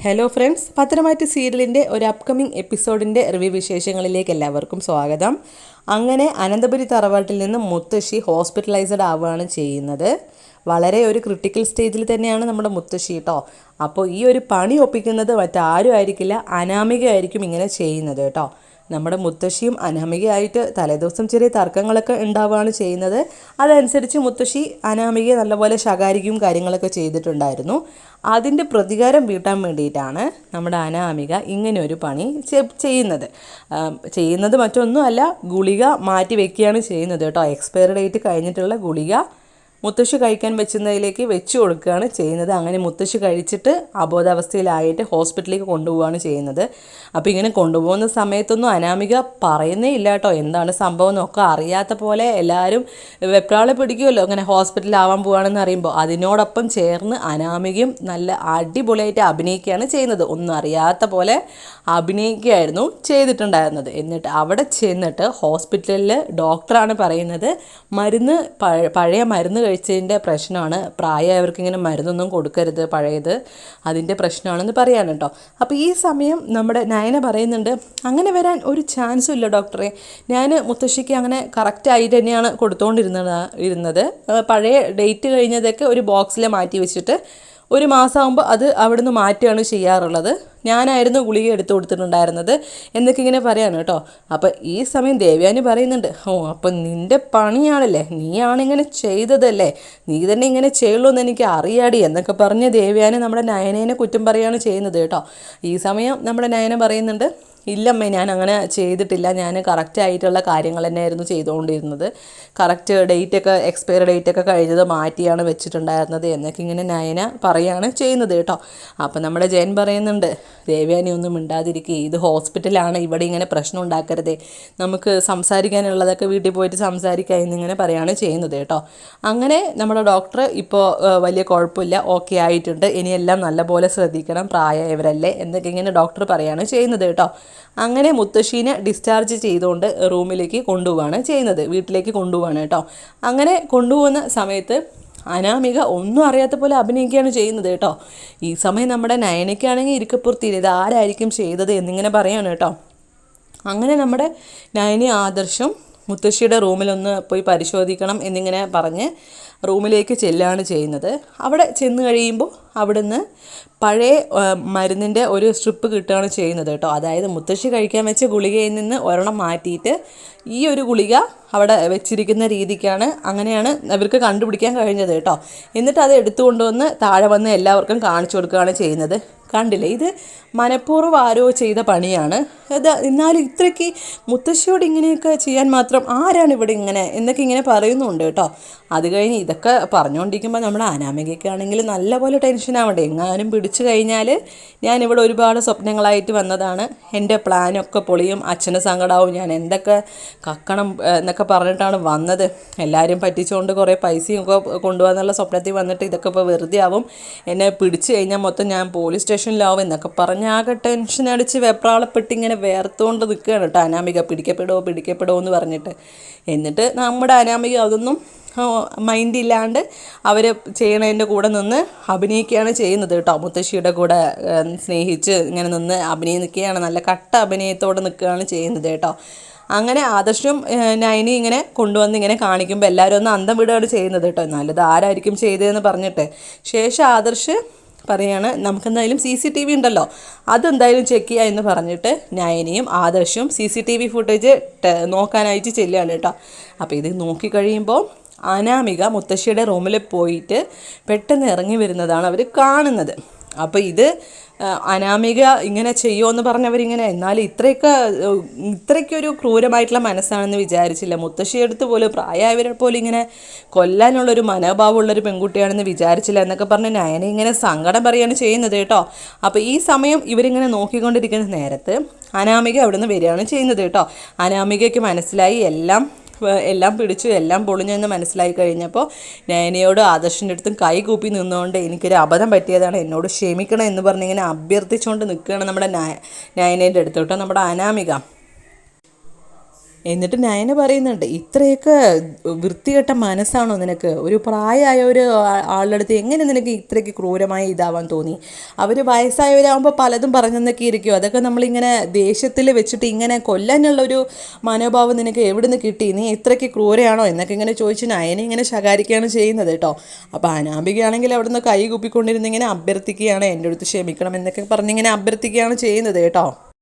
Hello friends, Pathanamthitta സീരിയലിൻ്റെ ഒരു upcoming എപ്പിസോഡിൻ്റെ review വിശേഷങ്ങളിലേക്ക് എല്ലാവർക്കും സ്വാഗതം. അങ്ങനെ അനന്തപുരി തറവാട്ടിൽ നിന്ന് മുത്തശ്ശി ഹോസ്പിറ്റലൈസ്ഡ് ആവുകയാണ് ചെയ്യുന്നത്. വളരെ ഒരു ക്രിട്ടിക്കൽ സ്റ്റേജിൽ തന്നെയാണ് നമ്മുടെ മുത്തശ്ശി കേട്ടോ. അപ്പോൾ ഈ ഒരു പണി ഒപ്പിക്കുന്നത് മറ്റാരും ആയിരിക്കില്ല, അനാമിക ആയിരിക്കും ഇങ്ങനെ ചെയ്യുന്നത് കേട്ടോ. നമ്മുടെ മുത്തശ്ശിയും അനാമികയായിട്ട് തലേദിവസം ചെറിയ തർക്കങ്ങളൊക്കെ ഉണ്ടാവുകയാണ് ചെയ്യുന്നത്. അതനുസരിച്ച് മുത്തശ്ശി അനാമികയെ നല്ലപോലെ ശകാരിക്കുകയും കാര്യങ്ങളൊക്കെ ചെയ്തിട്ടുണ്ടായിരുന്നു. അതിൻ്റെ പ്രതികാരം വീട്ടാൻ വേണ്ടിയിട്ടാണ് നമ്മുടെ അനാമിക ഇങ്ങനെ ഒരു പണി ചെയ്യുന്നത് മറ്റൊന്നുമല്ല, ഗുളിക മാറ്റി വെക്കുകയാണ് ചെയ്യുന്നത് കേട്ടോ. എക്സ്പയറി ഡേറ്റ് കഴിഞ്ഞിട്ടുള്ള ഗുളിക മുത്തശ്ശി കഴിക്കാൻ വെച്ചുന്നതിലേക്ക് വെച്ച് കൊടുക്കുകയാണ് ചെയ്യുന്നത്. അങ്ങനെ മുത്തശ്ശി കഴിച്ചിട്ട് അബോധാവസ്ഥയിലായിട്ട് ഹോസ്പിറ്റലിലേക്ക് കൊണ്ടുപോവുകയാണ് ചെയ്യുന്നത്. അപ്പോൾ ഇങ്ങനെ കൊണ്ടുപോകുന്ന സമയത്തൊന്നും അനാമിക പറയുന്നേ ഇല്ല കേട്ടോ, എന്താണ് സംഭവം എന്നൊക്കെ അറിയാത്ത പോലെ എല്ലാവരും വെപ്രാളെ പിടിക്കുമല്ലോ അങ്ങനെ ഹോസ്പിറ്റലിലാവാൻ പോവുകയാണെന്ന് അറിയുമ്പോൾ. അതിനോടൊപ്പം ചേർന്ന് അനാമികയും നല്ല അടിപൊളിയായിട്ട് അഭിനയിക്കുകയാണ് ചെയ്യുന്നത്. ഒന്നും അറിയാത്ത പോലെ അഭിനയിക്കുകയായിരുന്നു ചെയ്തിട്ടുണ്ടായിരുന്നത്. എന്നിട്ട് അവിടെ ചെന്നിട്ട് ഹോസ്പിറ്റലിൽ ഡോക്ടറാണ് പറയുന്നത് പഴയ മരുന്ന് കഴിച്ചതിൻ്റെ പ്രശ്നമാണ്, പ്രായമായവർക്ക് ഇങ്ങനെ മരുന്നൊന്നും കൊടുക്കരുത് പഴയത്, അതിൻ്റെ പ്രശ്നമാണെന്ന് പറയാൻ കേട്ടോ. അപ്പോൾ ഈ സമയം നമ്മുടെ നയന പറയുന്നുണ്ട്, അങ്ങനെ വരാൻ ഒരു ചാൻസും ഇല്ല ഡോക്ടറെ, ഞാൻ മുത്തശ്ശിക്ക് അങ്ങനെ കറക്റ്റായിട്ട് തന്നെയാണ് കൊടുത്തുകൊണ്ടിരുന്നത്. പഴയ ഡേറ്റ് കഴിഞ്ഞതൊക്കെ ഒരു ബോക്സിൽ മാറ്റി വെച്ചിട്ട് ഒരു മാസമാകുമ്പോൾ അത് അവിടെ നിന്ന് മാറ്റുകയാണ് ചെയ്യാറുള്ളത്. ഞാനായിരുന്നു ഗുളിക എടുത്തു കൊടുത്തിട്ടുണ്ടായിരുന്നത് എന്നൊക്കെ ഇങ്ങനെ പറയാണ് കേട്ടോ. അപ്പോൾ ഈ സമയം ദേവയാനി പറയുന്നുണ്ട്, അപ്പം നിൻ്റെ പണിയാണല്ലേ, നീയാണിങ്ങനെ ചെയ്തതല്ലേ, നീ തന്നെ ഇങ്ങനെ ചെയ്യുള്ളൂ എന്ന് എനിക്ക് അറിയാടി എന്നൊക്കെ പറഞ്ഞ് ദേവയാനി നമ്മുടെ നയനേനെ കുറ്റം പറയുകയാണ് ചെയ്യുന്നത് കേട്ടോ. ഈ സമയം നമ്മുടെ നയന പറയുന്നുണ്ട്, ഇല്ലമ്മേ ഞാൻ അങ്ങനെ ചെയ്തിട്ടില്ല, ഞാൻ കറക്റ്റ് ആയിട്ടുള്ള കാര്യങ്ങൾ തന്നെയായിരുന്നു ചെയ്തുകൊണ്ടിരുന്നത്, കറക്റ്റ് ഡേറ്റൊക്കെ എക്സ്പയറി ഡേറ്റൊക്കെ കഴിഞ്ഞത് മാറ്റിയാണ് വെച്ചിട്ടുണ്ടായിരുന്നത് എന്നൊക്കെ ഇങ്ങനെ നയന പറയുകയാണ് ചെയ്യുന്നത് കേട്ടോ. അപ്പം നമ്മുടെ ജയൻ പറയുന്നുണ്ട്, ദേവയാനി ഒന്നും മിണ്ടാതിരിക്കുക, ഇത് ഹോസ്പിറ്റലാണ്, ഇവിടെ ഇങ്ങനെ പ്രശ്നം ഉണ്ടാക്കരുതേ, നമുക്ക് സംസാരിക്കാനുള്ളതൊക്കെ വീട്ടിൽ പോയിട്ട് സംസാരിക്കാം എന്നിങ്ങനെ പറയുകയാണ് ചെയ്യുന്നത് കേട്ടോ. അങ്ങനെ നമ്മുടെ ഡോക്ടർ ഇപ്പോൾ വലിയ കുഴപ്പമില്ല, ഓക്കെ ആയിട്ടുണ്ട്, ഇനിയെല്ലാം നല്ലപോലെ ശ്രദ്ധിക്കണം, പ്രായമായവരല്ലേ എന്നൊക്കെ ഇങ്ങനെ ഡോക്ടർ പറയുകയാണ് ചെയ്യുന്നത് കേട്ടോ. അങ്ങനെ മുത്തശ്ശീനെ ഡിസ്ചാർജ് ചെയ്തുകൊണ്ട് റൂമിലേക്ക് കൊണ്ടുപോവുകയാണ് ചെയ്യുന്നത്, വീട്ടിലേക്ക് കൊണ്ടുപോവുകയാണ് കേട്ടോ. അങ്ങനെ കൊണ്ടുപോകുന്ന സമയത്ത് അനാമിക ഒന്നും അറിയാത്ത പോലെ അഭിനയിക്കുകയാണ് ചെയ്യുന്നത് കേട്ടോ. ഈ സമയം നമ്മുടെ നയനയ്ക്കാണെങ്കിൽ ഇരിക്കപ്പുറത്തില്ല, ഇത് ആരായിരിക്കും ചെയ്തത് എന്നിങ്ങനെ പറയാണ് കേട്ടോ. അങ്ങനെ നമ്മുടെ നയനി ആദർശം മുത്തശ്ശിയുടെ റൂമിലൊന്ന് പോയി പരിശോധിക്കണം എന്നിങ്ങനെ പറഞ്ഞ് റൂമിലേക്ക് ചെല്ലുകയാണ് ചെയ്യുന്നത്. അവിടെ ചെന്ന് കഴിയുമ്പോൾ അവിടുന്ന് പഴയ മരുന്നിൻ്റെ ഒരു സ്ട്രിപ്പ് കിട്ടുകയാണ് ചെയ്യുന്നത് കേട്ടോ. അതായത് മുത്തശ്ശി കഴിക്കാൻ വെച്ച ഗുളികയിൽ നിന്ന് ഒരെണ്ണം മാറ്റിയിട്ട് ഈ ഒരു ഗുളിക അവിടെ വെച്ചിരിക്കുന്ന രീതിക്കാണ്, അങ്ങനെയാണ് അവർക്ക് കണ്ടുപിടിക്കാൻ കഴിഞ്ഞത് കേട്ടോ. എന്നിട്ട് അത് എടുത്തുകൊണ്ടുവന്ന് താഴെ വന്ന് എല്ലാവർക്കും കാണിച്ചു കൊടുക്കുകയാണ് ചെയ്യുന്നത്. കണ്ടില്ലേ, ഇത് മനഃപൂർവ്വം ആരോ ചെയ്ത പണിയാണ് ഇത്. എന്നാലും ഇത്രയ്ക്ക് മുത്തശ്ശിയോട് ഇങ്ങനെയൊക്കെ ചെയ്യാൻ മാത്രം ആരാണ് ഇവിടെ ഇങ്ങനെ എന്നൊക്കെ ഇങ്ങനെ പറയുന്നുണ്ട് കേട്ടോ. അത് കഴിഞ്ഞ് ഇതൊക്കെ പറഞ്ഞുകൊണ്ടിരിക്കുമ്പോൾ നമ്മുടെ അനാമികയ്ക്കാണെങ്കിൽ നല്ലപോലെ ടെൻഷൻ ആവണ്ടേ, എങ്ങാനും പിടിച്ചു കഴിഞ്ഞാൽ ഞാനിവിടെ ഒരുപാട് സ്വപ്നങ്ങളായിട്ട് വന്നതാണ്, എൻ്റെ പ്ലാനൊക്കെ പൊളിയും, അച്ഛന് സങ്കടമാവും, ഞാൻ എന്തൊക്കെ കക്കണം എന്നൊക്കെ പറഞ്ഞിട്ടാണ് വന്നത്, എല്ലാവരും പറ്റിച്ചുകൊണ്ട് കുറേ പൈസയും ഒക്കെ കൊണ്ടുപോകാന്നുള്ള സ്വപ്നത്തിൽ വന്നിട്ട് ഇതൊക്കെ ഇപ്പോൾ വെറുതെ ആവും, എന്നെ പിടിച്ചു കഴിഞ്ഞാൽ മൊത്തം ഞാൻ പോലീസ് സ്റ്റേഷനിലാവും എന്നൊക്കെ പറഞ്ഞ് ആകെ ടെൻഷൻ അടിച്ച് വെപ്രാളപ്പെട്ട് ഇങ്ങനെ വേർത്തുകൊണ്ട് നിൽക്കുകയാണ് കേട്ടോ അനാമിക. പിടിക്കപ്പെടുമോ എന്ന് പറഞ്ഞിട്ട്. എന്നിട്ട് നമ്മുടെ അനാമിക അതൊന്നും മൈൻഡ് ഇല്ലാണ്ട് അവർ ചെയ്യണതിൻ്റെ കൂടെ നിന്ന് അഭിനയിക്കുകയാണ് ചെയ്യുന്നത് കേട്ടോ. മുത്തശ്ശിയുടെ കൂടെ സ്നേഹിച്ച് ഇങ്ങനെ നിന്ന് അഭിനയിക്കുകയാണ്, നല്ല കട്ട അഭിനയത്തോടെ നിൽക്കുകയാണ് ചെയ്യുന്നത് കേട്ടോ. അങ്ങനെ ആദർശം നയനി ഇങ്ങനെ കൊണ്ടുവന്ന് ഇങ്ങനെ കാണിക്കുമ്പോൾ എല്ലാവരും ഒന്ന് അന്തം വിടുകയാണ് ചെയ്യുന്നത് കേട്ടോ. നല്ലത് ആരായിരിക്കും ചെയ്തതെന്ന് പറഞ്ഞിട്ട് ശേഷം ആദർശ് പറയാണ്, നമുക്കെന്തായാലും CCTV ഉണ്ടല്ലോ, അതെന്തായാലും ചെക്ക് ചെയ്യുക എന്ന് പറഞ്ഞിട്ട് നയനിയും ആദർശവും CCTV ഫുട്ടേജ് നോക്കാനായിട്ട് ചെല്ലുകയാണ് കേട്ടോ. അപ്പോൾ ഇത് നോക്കിക്കഴിയുമ്പോൾ അനാമിക മുത്തശ്ശിയുടെ റൂമിൽ പോയിട്ട് പെട്ടെന്ന് ഇറങ്ങി വരുന്നതാണ് അവർ കാണുന്നത്. അപ്പോൾ ഇത് അനാമിക ഇങ്ങനെ ചെയ്യുമെന്ന് പറഞ്ഞവരിങ്ങനെ, എന്നാലും ഇത്രയ്ക്കൊരു ക്രൂരമായിട്ടുള്ള മനസ്സാണെന്ന് വിചാരിച്ചില്ല. മുത്തശ്ശിയെടുത്ത് പോലും പ്രായമായവരെ പോലും ഇങ്ങനെ കൊല്ലാനുള്ളൊരു മനോഭാവമുള്ളൊരു പെൺകുട്ടിയാണെന്ന് വിചാരിച്ചില്ല എന്നൊക്കെ പറഞ്ഞ് നയന ഇങ്ങനെ സങ്കടം പറയുകയാണ് ചെയ്യുന്നത് കേട്ടോ. അപ്പോൾ ഈ സമയം ഇവരിങ്ങനെ നോക്കിക്കൊണ്ടിരിക്കുന്ന നേരത്ത് അനാമിക അവിടെ നിന്ന് വരികയാണ് ചെയ്യുന്നത് കേട്ടോ. അനാമികയ്ക്ക് മനസ്സിലായി എല്ലാം പിടിച്ചു, എല്ലാം പൊളിഞ്ഞെന്ന് മനസ്സിലായി കഴിഞ്ഞപ്പോൾ നയനയോട് ആദർശിൻ്റെ അടുത്തും കൈ കൂപ്പി നിന്നുകൊണ്ട് എനിക്കൊരു അബദ്ധം പറ്റിയതാണ്, എന്നോട് ക്ഷമിക്കണം എന്ന് പറഞ്ഞിങ്ങനെ അഭ്യർത്ഥിച്ചുകൊണ്ട് നിൽക്കുകയാണ് നമ്മുടെ നയനേൻ്റെ അടുത്ത് കേട്ടോ നമ്മുടെ അനാമിക. എന്നിട്ട് നയന പറയുന്നുണ്ട്, ഇത്രയൊക്കെ വൃത്തികെട്ട മനസ്സാണോ നിനക്ക്? ഒരു പ്രായമായ ഒരു ആളുടെ അടുത്ത് എങ്ങനെ നിനക്ക് ഇത്രയ്ക്ക് ക്രൂരമായി ഇതാവാൻ തോന്നി? അവർ വയസ്സായവരാകുമ്പോൾ പലതും പറഞ്ഞെന്നൊക്കെ ഇരിക്കും, അതൊക്കെ നമ്മളിങ്ങനെ ദേഷ്യത്തിൽ വെച്ചിട്ട് ഇങ്ങനെ കൊല്ലാനുള്ളൊരു മനോഭാവം നിനക്ക് എവിടെ നിന്ന് കിട്ടി? നീ ഇത്രയ്ക്ക് ക്രൂരയാണോ എന്നൊക്കെ ഇങ്ങനെ ചോദിച്ച് നയനെ ഇങ്ങനെ ശകാരിക്കുകയാണ് ചെയ്യുന്നത് കേട്ടോ. അപ്പോൾ അനാമികയാണെങ്കിൽ അവിടെ നിന്ന് കൈ കുപ്പിക്കൊണ്ടിരുന്ന് ഇങ്ങനെ അഭ്യർത്ഥിക്കുകയാണ്, എൻ്റെ അടുത്ത് ക്ഷമിക്കണം എന്നൊക്കെ പറഞ്ഞിങ്ങനെ അഭ്യർത്ഥിക്കുകയാണ് ചെയ്യുന്നത് കേട്ടോ.